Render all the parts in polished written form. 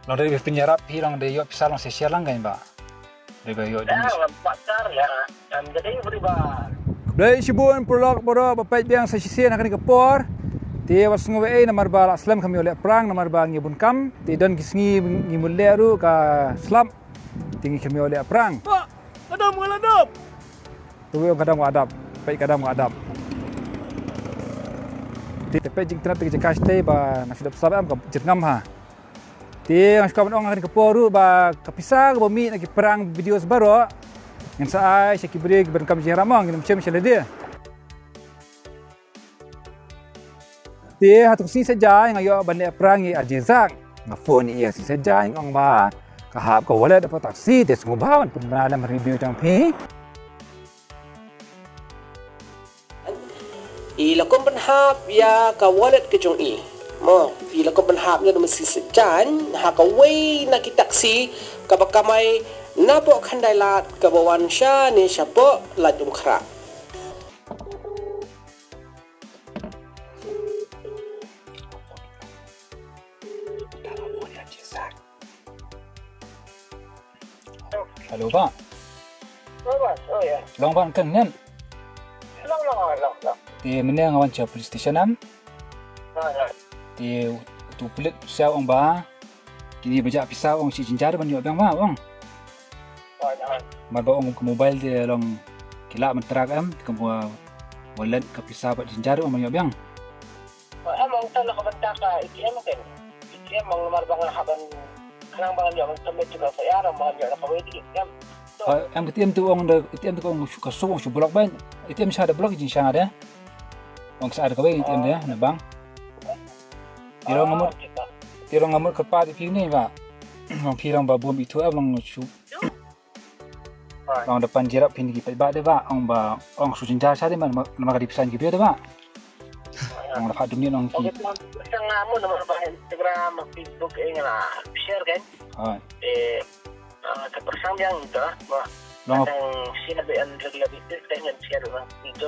Long dari penyerap hilang dari yo pisah long sesial lang kan ba. Dari yo Dah, pasar ya. Jadi berubah. Dari Shibun Prolog Boro Bapak Biang sa sisian akan kapor. Ti was ngowe na marba Islam kami oleh perang na marba ngibun kam. Ti don kisngi ngimuleru ka Islam. Tinggi kami oleh perang. Pak, kadam. Tuwe kadang adab, baik kadang adab. Ti tepe jing tena pergi jekas teh ba nasudap sabam ka jetngam ha. Ti ang kawan orang akan keporu ba kapisah ka bumi lagi perang video sebaro. Yang saya kibri berkam jeramang ngin macam dia. Dia hatu sini saja yang ayo bandai perang i ajizak. Ngafon ia sini saja yang orang ba kahap ka wala dapat taksi des ngubawan pun dalam review jang pi. Ila kom penhap ya ka wallet ke jong i. Mo, ila kom penhap ya mesti sejan ha ka wei na ki taksi ka bakamai napo khandai lat ka bawan sha ni syapo lat jum khra. Halo Pak. Oh ya. Long Pak kan kan? Long. Ti mana ngawan cia police station am? Ti tu pulit siap orang ba. Kini bejak pisau orang si jinjar ban yo bang ma orang. Marba orang ke mobile dia long kilap menterak am ke wallet ke pisau bat jinjar orang yo bang. Emang tak nak bentak ITM kan? ITM mengemar bangan haban kenang bangan dia sampai juga saya orang bangan dia nak wedi kan? Am ATM tu orang dah ATM tu orang suka orang su blok ban. ATM saya ada blok jin sang ada. Orang saya ada kau ATM dia na bang. Tirong ngamut kepat di ni ba. Orang pirang ba bom itu orang su. Orang depan jerak pin di ba de ba. Orang su jinjar saya man maka dipesan gitu de ba. Orang dapat dunia orang ki. Sang ngamu nomor Instagram, Facebook lah share kan? Kepersang yang itu lah. Yang sini beran regular bisnis dengan share orang itu.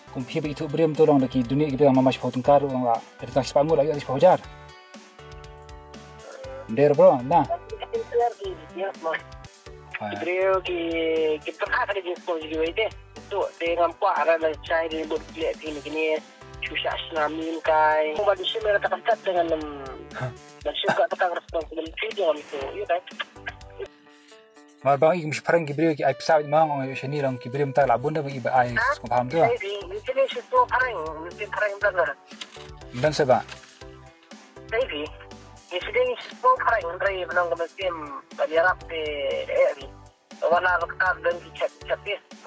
Kung pihak itu beriam tu orang daki dunia kita yang mamas potong karu orang lah. Dari tak sepanggul lagi ada sepajar. Der bro, nah. Beliau kita ada di sekolah juga itu. Tu dengan puak ada saya di buat lihat ini susah senamin kai. Bagi saya mereka terketat dengan dan juga tentang responsibility dengan itu, ya kan? Marbang mesti perang kibri ki ai pisau mang orang sini orang kibri mentar labun dah bagi ai kau faham tu? Ini situ perang benar. Dan sebab. Jadi, ini situ perang dari benang kemudian berjarak di area. Warna lekat dan dicat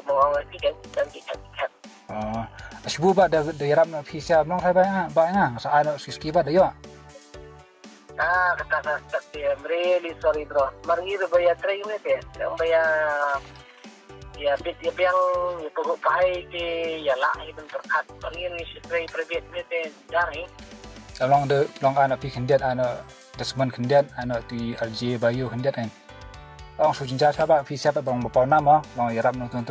kemauan tiga dan dicat. Asbu ba da yarap na pisa nong sai ba na sa ano siski ba da yo. Kata I'm really sorry bro. Margi do baya try mo te. Ang baya ya bit yang pagod pahay ke ya la ibang terkat. Margi ni si try private mo te dari. Long ana pi kendiat ana desman kendiat ana tu RJ Bayu kendiat kan. Long su jinja sa ba pisa ba bang ba na mo long yarap no tu.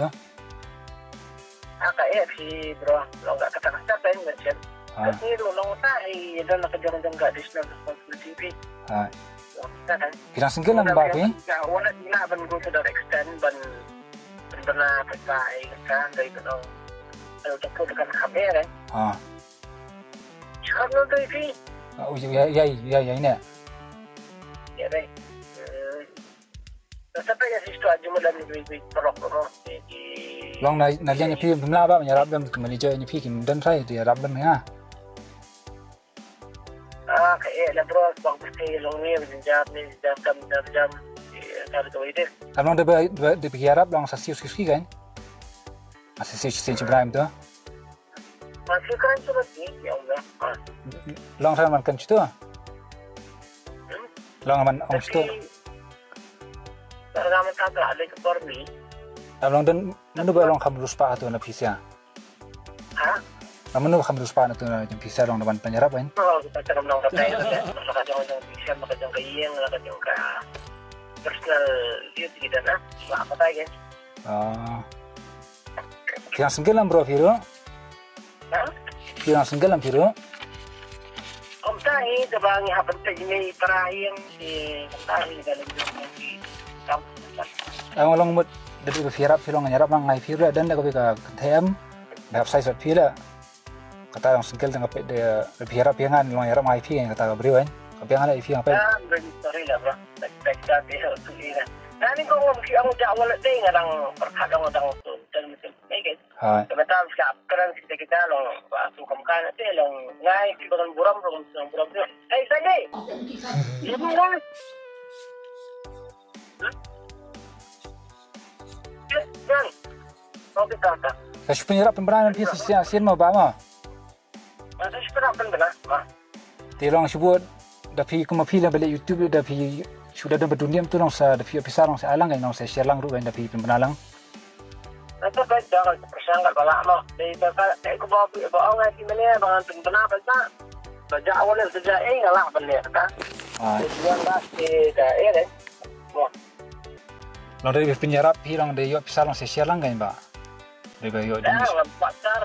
Si bro, lo nggak kata-kata kan macam. Tapi lo tak dan nak kerja-kerja additional responsibility. Pirang single lang ba pi? Wala sila ban go to that extent ban benar pakai kan dari itu. Kalau tak dekat kamera. Sekarang tu pi. Oh ya ini. Ya deh. Sampai ke situ aja mudah ni perok. Long na yang pi pemla ba menyarap dam kembali je ni pi kim dan sai dia rap dam ya. Kayak lah bro, bang pasti long ni berjam ni jam kalau tu itu. Long de pi harap long sa sius kan. Masih sen Ibrahim tu. Masih kan surat ni ya Allah. Long sa man kan tu. Long man ong tu. Kalau man tak ada ke porni. Long dan menu ba long kamrus pa tu na pisia. Menu kamrus pa na tu na pisia long naman penyarap kan. Kita cara menang kata maka jangan bisa maka jangan kayang maka jangan personal view kita na. Apa lagi? Yang senggelam bro Firo. Yang senggelam Firo. tahi dabang hapan ini terakhir di tahi dalam di kampus. Ang long mut dari berfirap filong nyarap mangai fira dan dah kau tem dah size fira kata yang sengkel tengah pet dia berfirap yangan long nyarap mangai fira kata beriwan kau yang ada fira apa? Ah, sorry lah bro. Tak dia tu ini. Nanti kau ngomong si amu jawab lagi ngarang perkadang orang tu dan macam ni. Hai. Kebetulan sekarang kita long waktu kemakan nanti long ngai kita buram tu. Hey Sandy. Ya bukan. Kan. Okey tak. Kasih penyerap pembenaran pihak sian mau bama. Masa sekarang benar. Tilong sebut dah pergi ke mapila balik YouTube dah pergi sudah ada berdunia tu nong sa dah pergi pisah nong sa alang kan nong sa share lang ru kan dah pergi pembenalang. Nanti baca kalau persangkat balak mah. Dari tak aku bawa orang di mana bangan pembenar baca. Baca awalnya sejak ngalah balik kan. Yang dah kan. Long dari penyerap hilang dari yo pisah nong sa share lang kan ba. Dari yo dan. Jangan pacar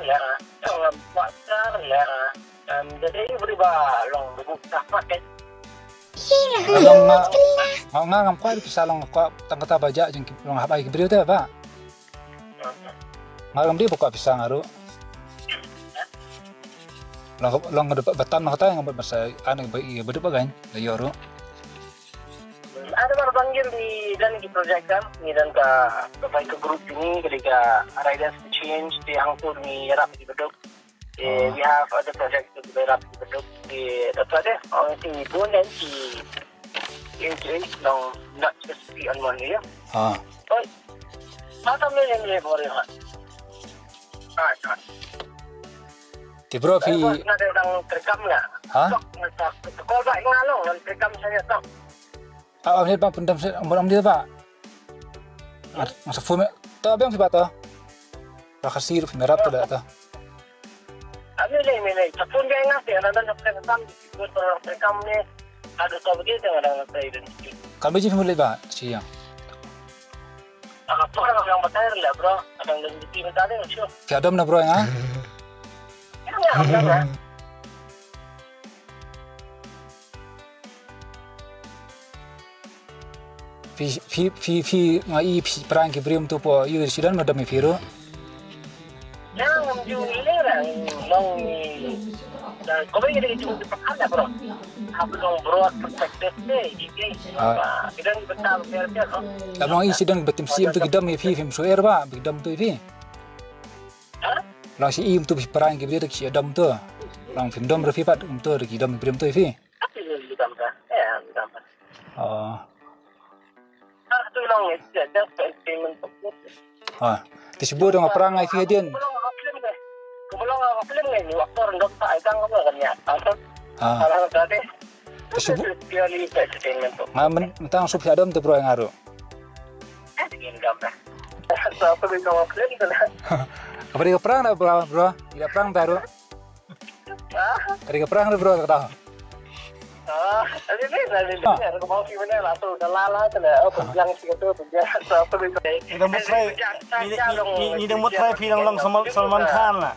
ya. Jadi berubah long buka pakai. Long ngam kuat pisah long kuat tangkata baca jeng long habai ke beliau tu ba. Ngam dia buka pisah ngaru. Long ada betan nak kata yang masa anu berdepa kan dari yo. Ada baru panggil di projek kan, ni dan ke grup ini ketika Riders to Change di Hangpur ni rap di Bedok. We have other projects to be rap di Bedok. Dapat deh, orang si Bon dan si AJ long not just be on one ya. Oh, macam ni yang dia boleh kan. Ti bro fi. Nak ada orang terekam nggak? Kalau tak ngalong, dan terekam saya tak. Ambil bang pendam ambil dia pak. Masa full tak abang sebab tu. Rakasir merah tu dah tu. Ambil. Tapun dia ingat ya, nanti nak terekam di terekam ni ada tahu begitu orang saya identiti. Kalau biji mulai pak siang. Apa orang yang bertanya lah bro, ada yang identiti minta dia sure. Tiada mana bro yang Ya. Fi ngai perang ke berium tu po you sudah madam firu. Yang juli lah, long ni. Kau boleh jadi perkara bro. Apa long bro perspektif ni, kita ni betul biar. Abang i sedang betim sim tu gedam fi film soer ba, gedam tu fi. Lang si im tu perang ke berium tu gedam tu. Lang film dom refi pat tu gedam berium tu fi. Apa yang gedam dah? Ya, gedam. Tu long ni jadi payment tu. Disebut dengan perang ai fi dia. Kebelong film ni waktu rendok tak ikang apa kan ya. Kalau tadi disebut dia li entertainment tu. Mentang sup adam tu bro yang ngaruh. Begini gambar. Apa bila film tu lah. Apa dia perang dah bro? Tidak perang baru. Ada perang dah bro kata. Ada ni. Aku mau film ni lah tu dah lala tu lah. Apa yang situ penjara apa bila. Ida mutrai. Ida mutrai film long Salman Khan lah.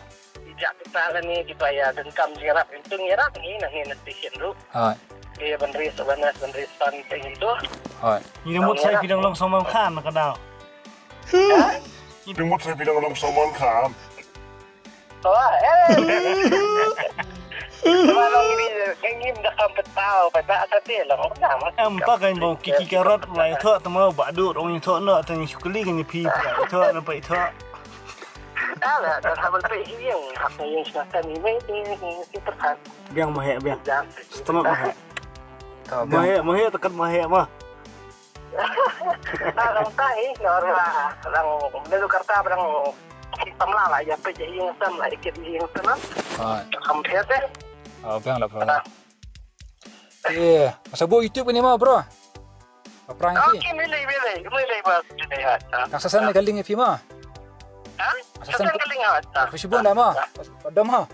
Jak kita ni kita ya dengkam jirap itu ngirap ni nanti sendiri. Dia bendris pan itu. Ida mutrai film long Salman Khan nak dah. Ida mutrai film long Salman Khan. Kalau ini ingin dah sampai tahu pada atas dia lah. Empat kan bau kiki karat lai thok temu badu orang yang thok nak tanya syukuli kan pi thok nampak thok. Ada sampai pergi yang apa yang sekarang ini terhad. Biang mahek biang. Setengah mahek. Mahek tekan mahek mah. Orang tahi orang lalu kata orang hitam lah ya pergi yang sama ikut yang sana. Hampir deh. Biang lah bro. Masa buat YouTube ni mah bro. Perang ni. Okey, milih bas jadi Yang sasan ni galing fi mah. Sasan galing awak. Fisibun dah mah. Padam ha.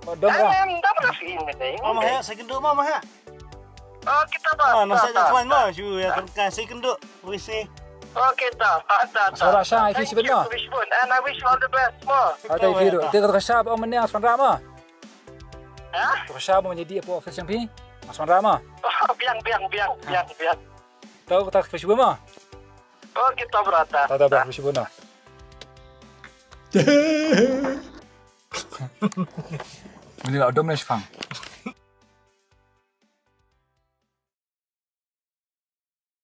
Padam lah. Tak pernah film ni. Mahek saya kenduk mah mahek. Oh, kita bah. Nasi tuan mah, cu ya kan saya kenduk. Wisi. Okay, tak. Suara syah itu sebenar. And I wish you all the best, more. Ada video. Dia kata syah apa menang sebenarnya mah. Terusah mau menjadi apa office yang pi? Mas Mandra mah. Biang. Tahu tak Facebook mah? Oh, kita berata. Tahu Facebook mah. Ini lah dom nih, Fang.